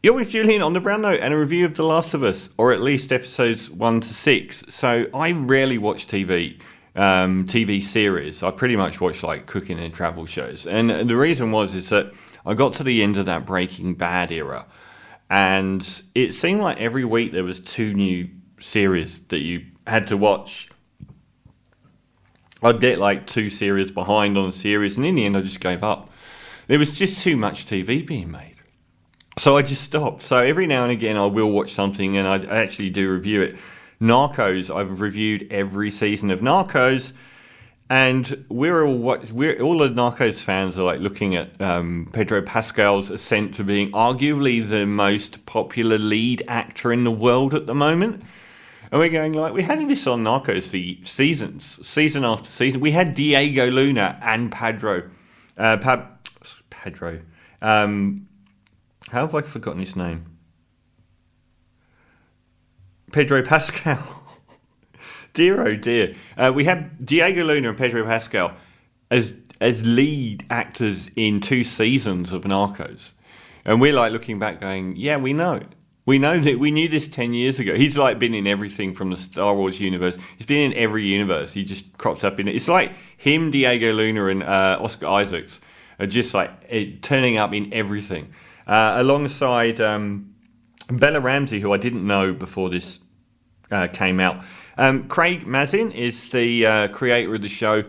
You're with Julian on the Brown Note and a review of The Last of Us, or at least episodes 1 to 6. So I rarely watch TV series. I pretty much watch like cooking and travel shows. And the reason is that I got to the end of that Breaking Bad era, and it seemed like every week there was 2 new series that you had to watch. I'd get like 2 series behind on a series, and in the end I just gave up. There was just too much TV being made. So I just stopped. So every now and again I will watch something, and I actually do review it. Narcos, I've reviewed every season of Narcos, and we're all the Narcos fans are like looking at Pedro Pascal's ascent to being arguably the most popular lead actor in the world at the moment. And we're going like, we had this on Narcos for seasons, season after season. We had Diego Luna and Pedro. How have I forgotten his name? Pedro Pascal. Dear oh dear. We have Diego Luna and Pedro Pascal as lead actors in 2 seasons of Narcos. And we're like looking back going, yeah, we know. We know that we knew this 10 years ago. He's like been in everything from the Star Wars universe. He's been in every universe. He just crops up in it. It's like him, Diego Luna, and Oscar Isaacs are just like turning up in everything. Alongside Bella Ramsey, who I didn't know before this came out. Craig Mazin is the creator of the show.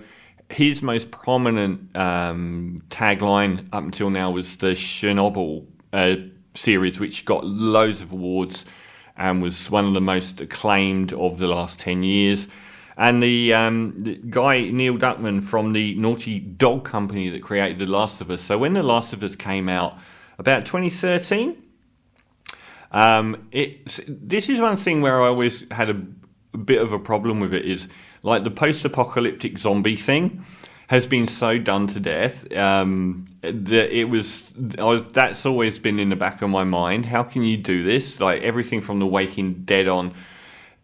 His most prominent tagline up until now was the Chernobyl series, which got loads of awards and was one of the most acclaimed of the last 10 years. And the guy, Neil Druckmann, from the Naughty Dog company that created The Last of Us. So when The Last of Us came out, about 2013, this is one thing where I always had a bit of a problem with it, is like the post-apocalyptic zombie thing has been so done to death that that's always been in the back of my mind. How can you do this? Like everything from The Walking Dead on,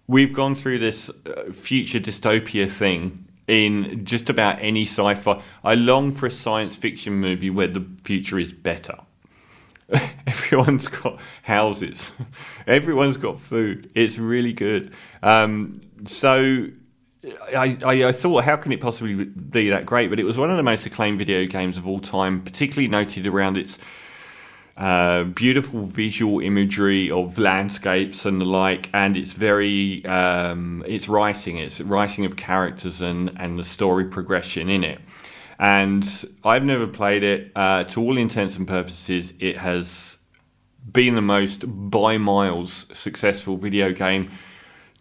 we've gone through this future dystopia thing in just about any sci-fi. I long for a science fiction movie where the future is better. Everyone's got houses. Everyone's got food. It's really good. So I thought, how can it possibly be that great? But it was one of the most acclaimed video games of all time, particularly noted around its beautiful visual imagery of landscapes and the like, and it's very it's writing of characters and the story progression in it. And I've never played it. To all intents and purposes, it has been the most by miles successful video game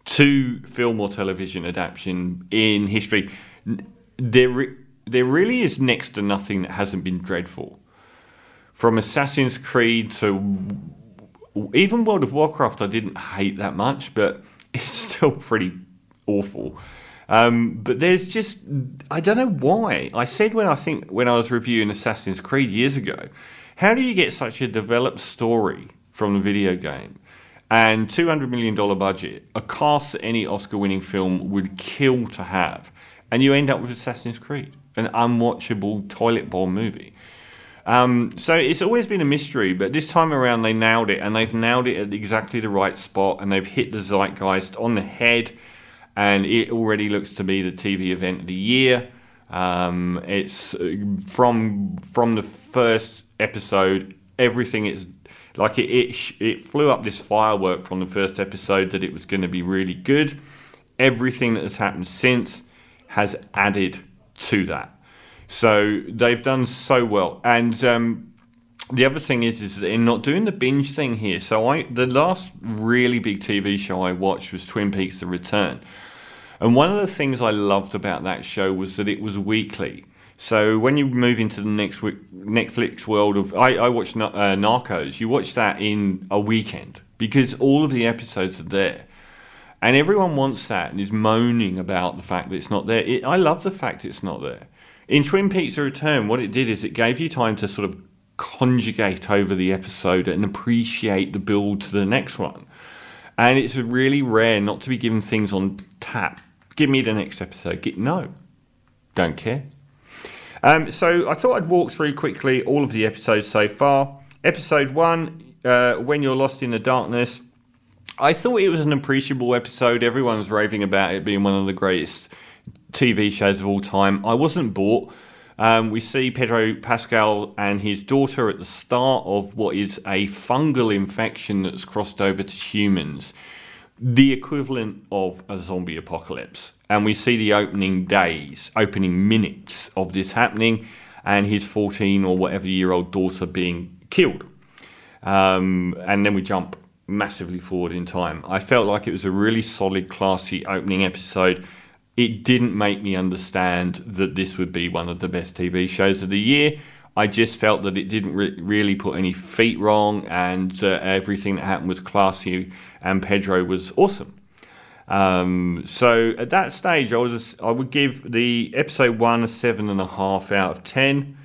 to film or television adaptation in history. There really is next to nothing that hasn't been dreadful. From Assassin's Creed to even World of Warcraft, I didn't hate that much, but it's still pretty awful. But there's just, I don't know why. I said when I was reviewing Assassin's Creed years ago, how do you get such a developed story from the video game and $200 million budget, a cast that any Oscar-winning film would kill to have, and you end up with Assassin's Creed, an unwatchable toilet bowl movie? So it's always been a mystery, but this time around they nailed it, and they've nailed it at exactly the right spot, and they've hit the zeitgeist on the head. And it already looks to be the TV event of the year. It's from the first episode, everything is like it flew up this firework from the first episode that it was going to be really good. Everything that has happened since has added to that. So they've done so well. And the other thing is that they're not doing the binge thing here. So the last really big TV show I watched was Twin Peaks: The Return. And one of the things I loved about that show was that it was weekly. So when you move into the next Netflix world of, I watched Narcos, you watch that in a weekend because all of the episodes are there. And everyone wants that and is moaning about the fact that it's not there. I love the fact it's not there. In Twin Peaks: The Return, what it did is it gave you time to sort of conjugate over the episode and appreciate the build to the next one. And it's really rare not to be given things on tap. Give me the next episode. No, don't care. So I thought I'd walk through quickly all of the episodes so far. Episode 1, When You're Lost in the Darkness. I thought it was an appreciable episode. Everyone was raving about it being one of the greatest TV shows of all time. I wasn't bored. We see Pedro Pascal and his daughter at the start of what is a fungal infection that's crossed over to humans, the equivalent of a zombie apocalypse. And we see the opening minutes of this happening, and his 14 or whatever year old daughter being killed. And then we jump massively forward in time. I felt like it was a really solid, classy opening episode. It didn't make me understand that this would be one of the best TV shows of the year. I just felt that it didn't really put any feet wrong, and everything that happened was classy, and Pedro was awesome. So at that stage, I would give the episode 1 a 7.5 out of 10.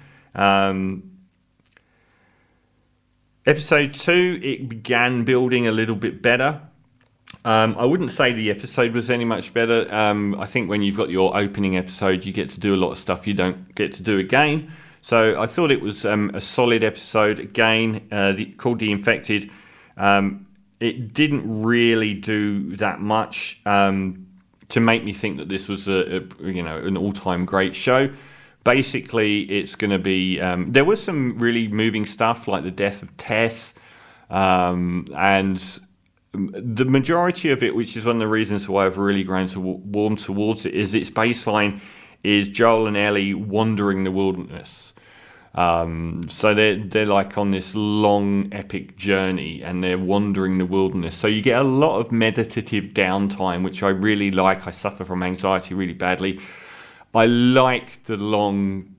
Episode 2, it began building a little bit better. I wouldn't say the episode was any much better. I think when you've got your opening episode, you get to do a lot of stuff you don't get to do again. So I thought it was a solid episode. Again, called The Infected. It didn't really do that much to make me think that this was an all-time great show. Basically, it's going to be... there was some really moving stuff, like the death of Tess, and the majority of it, which is one of the reasons why I've really grown to warm towards it, is its baseline is Joel and Ellie wandering the wilderness. So they're like on this long, epic journey, and they're wandering the wilderness. So you get a lot of meditative downtime, which I really like. I suffer from anxiety really badly. I like the long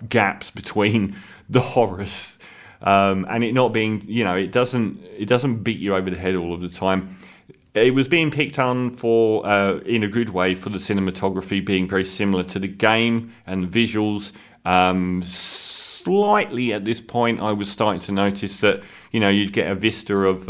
gaps between the horrors, and it not being, it doesn't beat you over the head all of the time. It was being picked on for, in a good way, for the cinematography being very similar to the game and the visuals. Slightly at this point, I was starting to notice that, you'd get a vista of,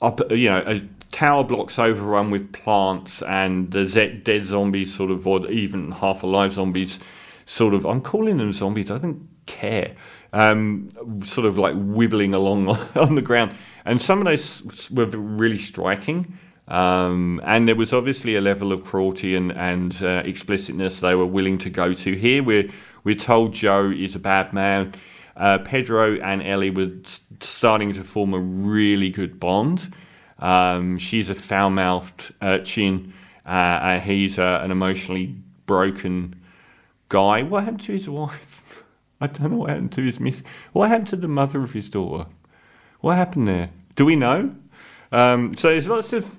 a tower blocks overrun with plants, and the dead zombies sort of, or even half alive zombies sort of, I'm calling them zombies, I don't care, sort of like wibbling along on the ground. And some of those were really striking. And there was obviously a level of cruelty and explicitness they were willing to go to here. We're told Joe is a bad man. Pedro and Ellie were starting to form a really good bond. She's a foul-mouthed urchin. He's an emotionally broken guy. What happened to his wife? I don't know what happened to his miss. What happened to the mother of his daughter? What happened there? Do we know? So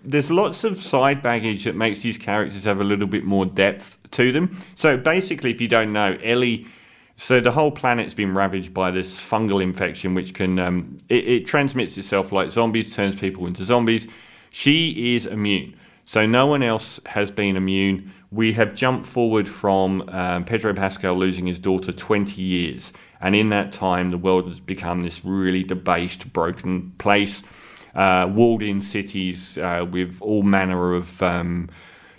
there's lots of side baggage that makes these characters have a little bit more depth to them. So basically, if you don't know, Ellie, so the whole planet's been ravaged by this fungal infection, which can it transmits itself like zombies, turns people into zombies. She is immune, so no one else has been immune. We have jumped forward from Pedro Pascal losing his daughter 20 years, and in that time, the world has become this really debased, broken place. Walled-in cities with all manner of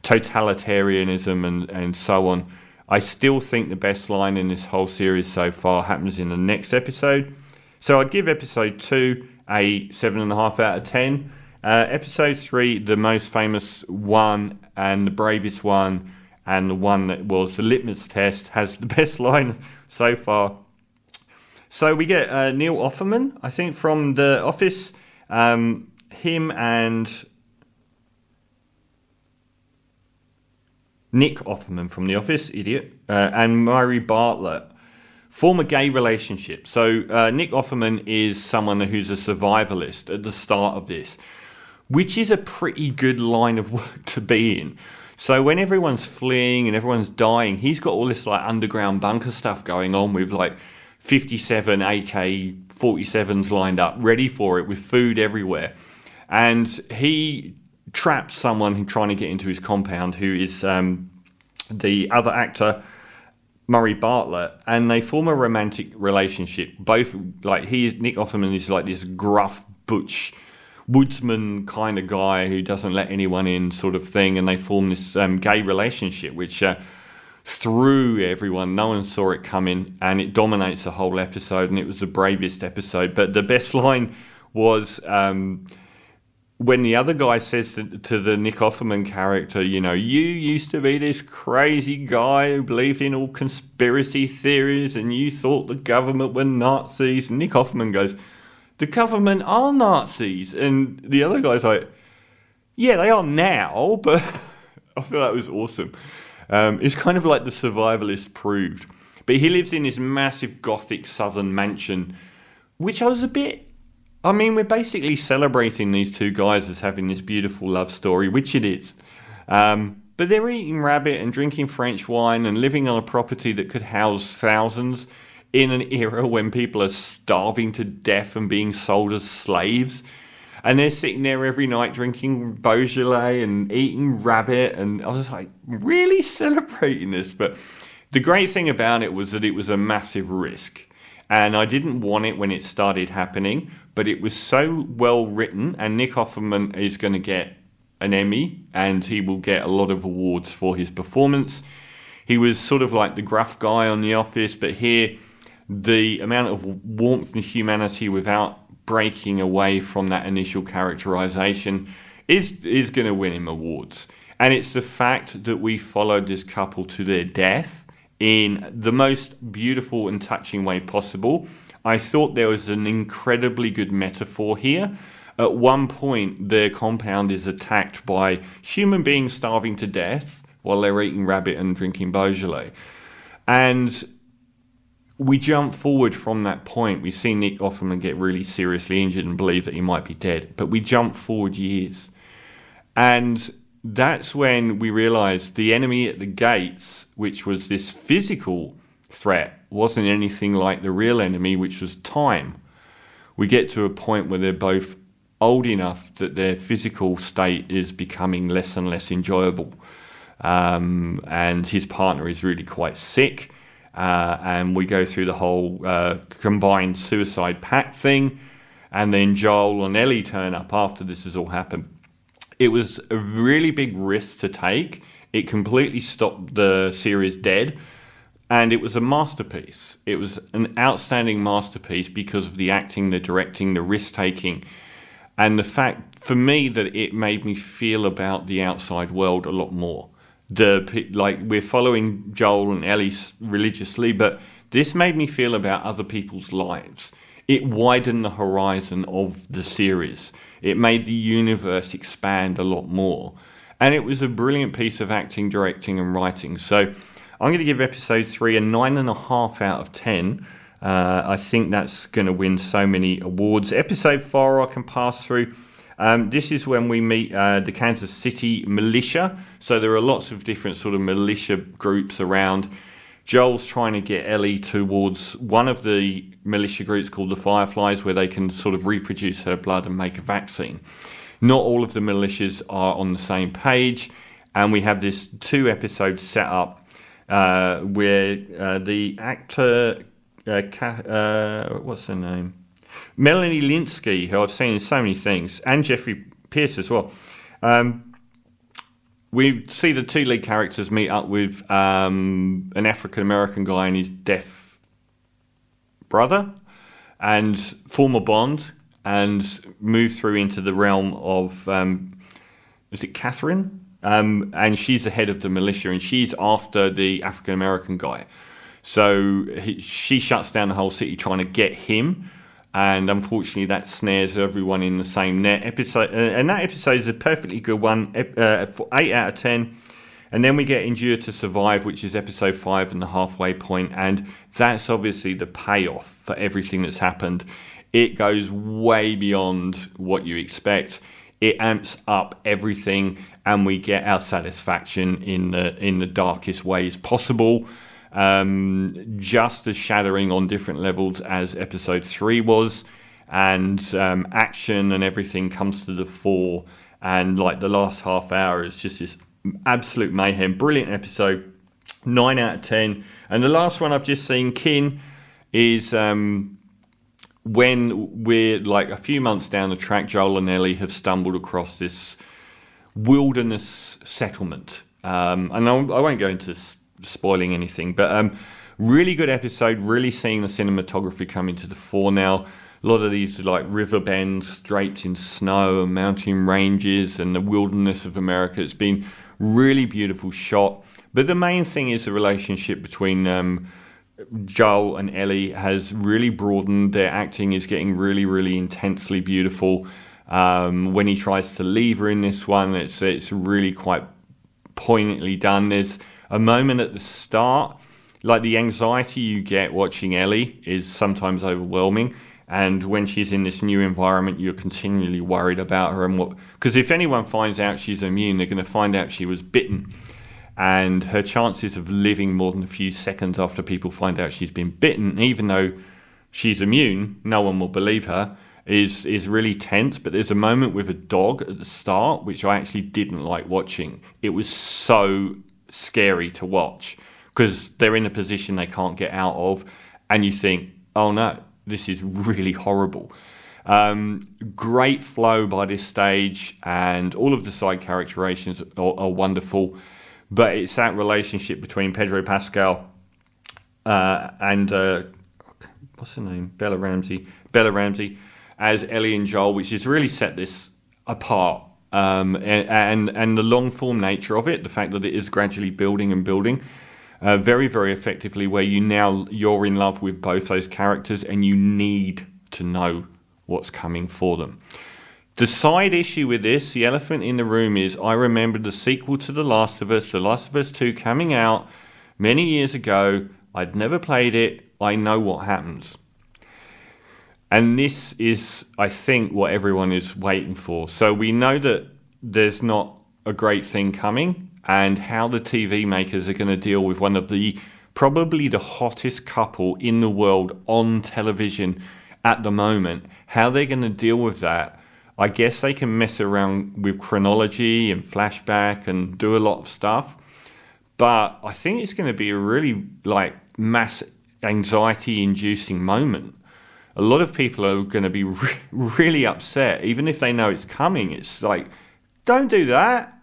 totalitarianism and so on. I still think the best line in this whole series so far happens in the next episode. So I'd give episode 2 a 7.5 out of 10. Episode 3, the most famous one and the bravest one, and the one that was the litmus test, has the best line so far. So we get Neil Offerman, I think, from The Office. Him and Nick Offerman from The Office, idiot, and Murray Bartlett form a gay relationship. So Nick Offerman is someone who's a survivalist at the start of this, which is a pretty good line of work to be in. So when everyone's fleeing and everyone's dying, he's got all this like underground bunker stuff going on with like 57 AK-47s lined up, ready for it, with food everywhere. And he traps someone who's trying to get into his compound, who is the other actor, Murray Bartlett, and they form a romantic relationship. Both, like, Nick Offerman is like this gruff, butch, woodsman kind of guy who doesn't let anyone in sort of thing, and they form this gay relationship, which through everyone. No one saw it coming, and it dominates the whole episode, and it was the bravest episode. But the best line was when the other guy says to the Nick Offerman character, you used to be this crazy guy who believed in all conspiracy theories and you thought the government were Nazis. And Nick Offerman goes, the government are Nazis. And the other guy's like, yeah, they are now, but I thought that was awesome. It's kind of like the Survivalist proved. But he lives in this massive gothic southern mansion, which I was we're basically celebrating these two guys as having this beautiful love story, which it is. But they're eating rabbit and drinking French wine and living on a property that could house thousands in an era when people are starving to death and being sold as slaves. And they're sitting there every night drinking Beaujolais and eating rabbit. And I was like, really celebrating this? But the great thing about it was that it was a massive risk. And I didn't want it when it started happening, but it was so well written, and Nick Offerman is going to get an Emmy, and he will get a lot of awards for his performance. He was sort of like the gruff guy on The Office, but here, the amount of warmth and humanity without breaking away from that initial characterization is going to win him awards. And it's the fact that we followed this couple to their death in the most beautiful and touching way possible. I thought there was an incredibly good metaphor here. At one point, their compound is attacked by human beings starving to death while they're eating rabbit and drinking Beaujolais. And we jump forward from that point. We see Nick Offerman get really seriously injured and believe that he might be dead. But we jump forward years. And that's when we realized the enemy at the gates, which was this physical threat, wasn't anything like the real enemy, which was time. We get to a point where they're both old enough that their physical state is becoming less and less enjoyable. And his partner is really quite sick. And we go through the whole combined suicide pact thing. And then Joel and Ellie turn up after this has all happened. It was a really big risk to take. It completely stopped the series dead. And it was a masterpiece. It was an outstanding masterpiece because of the acting, the directing, the risk-taking, and the fact, for me, that it made me feel about the outside world a lot more. We're following Joel and Ellie religiously, but this made me feel about other people's lives. It widened the horizon of the series. It made the universe expand a lot more. And it was a brilliant piece of acting, directing, and writing. So I'm going to give episode 3 a 9.5 out of 10. I think that's going to win so many awards. Episode 4 I can pass through. This is when we meet the Kansas City militia. So there are lots of different sort of militia groups around. Joel's trying to get Ellie towards one of the militia groups called the Fireflies, where they can sort of reproduce her blood and make a vaccine. Not all of the militias are on the same page, and we have this 2-episode setup where the actor, what's her name? Melanie Linsky, who I've seen in so many things, and Jeffrey Pierce as well. We see the 2 lead characters meet up with an African-American guy and his deaf brother and form a bond and move through into the realm of, is it Catherine? And she's the head of the militia and she's after the African-American guy. So she shuts down the whole city trying to get him. And unfortunately, that snares everyone in the same net. And that episode is a perfectly good one, 8 out of 10. And then we get Endure to Survive, which is episode 5 and the halfway point. And that's obviously the payoff for everything that's happened. It goes way beyond what you expect. It amps up everything, and we get our satisfaction in the darkest ways possible. Just as shattering on different levels as episode 3 was, and action and everything comes to the fore, and like the last half hour is just this absolute mayhem. Brilliant episode, 9 out of 10. And the last one I've just seen, Kin, is when we're like a few months down the track, Joel and Ellie have stumbled across this wilderness settlement, and I won't go into spoiling anything. But really good episode, really seeing the cinematography come into the fore now. A lot of these like river bends draped in snow and mountain ranges and the wilderness of America. It's been really beautiful shot. But the main thing is the relationship between Joel and Ellie has really broadened. Their acting is getting really, really intensely beautiful. When he tries to leave her in this one, it's really quite poignantly done. There's a moment at the start, like the anxiety you get watching Ellie is sometimes overwhelming. And when she's in this new environment, you're continually worried about her and what. Because if anyone finds out she's immune, they're going to find out she was bitten. And her chances of living more than a few seconds after people find out she's been bitten, even though she's immune, no one will believe her, is really tense. But there's a moment with a dog at the start, which I actually didn't like watching. It was so scary to watch because they're in a position they can't get out of. And you think, oh no, this is really horrible. Great flow by this stage, and all of the side characterizations are wonderful. But it's that relationship between Pedro Pascal and what's her name? Bella Ramsey as Ellie and Joel, which has really set this apart. And the long form nature of it, the fact that it is gradually building and building. Very, very effectively, where you're in love with both those characters and you need to know what's coming for them. The side issue with this, the elephant in the room, is I remember the sequel to The Last of Us 2 coming out many years ago. I'd never played it. I know what happens. And this is, I think, what everyone is waiting for. So we know that there's not a great thing coming, and how the TV makers are going to deal with one of probably the hottest couple in the world on television at the moment. How they're going to deal with that. I guess they can mess around with chronology and flashback and do a lot of stuff. But I think it's going to be a really mass anxiety-inducing moment. A lot of people are going to be really upset, even if they know it's coming. It's like, don't do that.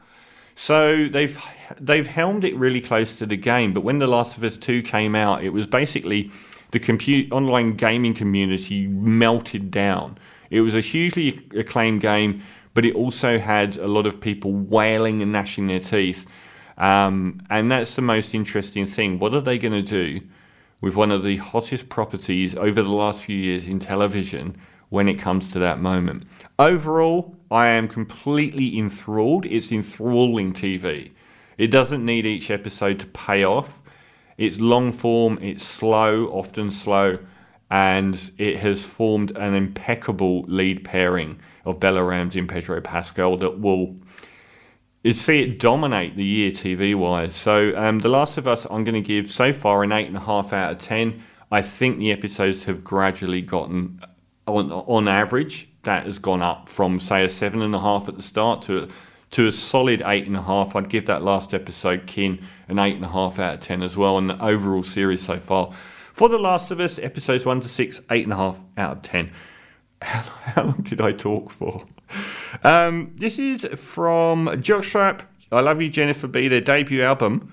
So they've helmed it really close to the game. But when The Last of Us 2 came out, it was basically the online gaming community melted down. It was a hugely acclaimed game, but it also had a lot of people wailing and gnashing their teeth. And that's the most interesting thing. What are they going to do with one of the hottest properties over the last few years in television when it comes to that moment? Overall, I am completely enthralled. It's enthralling TV. It doesn't need each episode to pay off. It's long form, it's slow, often slow, and it has formed an impeccable lead pairing of Bella Ramsey and Pedro Pascal that will see it dominate the year TV-wise. So The Last of Us, I'm going to give so far an 8.5 out of 10. I think the episodes have gradually gotten, on average, that has gone up from, say, a 7.5 at the start to a solid 8.5. I'd give that last episode, Kin, an 8.5 out of 10 as well, and the overall series so far. For The Last of Us, episodes 1 to 6, 8.5 out of 10. How long did I talk for? This is from Jockstrap, I Love You, Jennifer B., their debut album.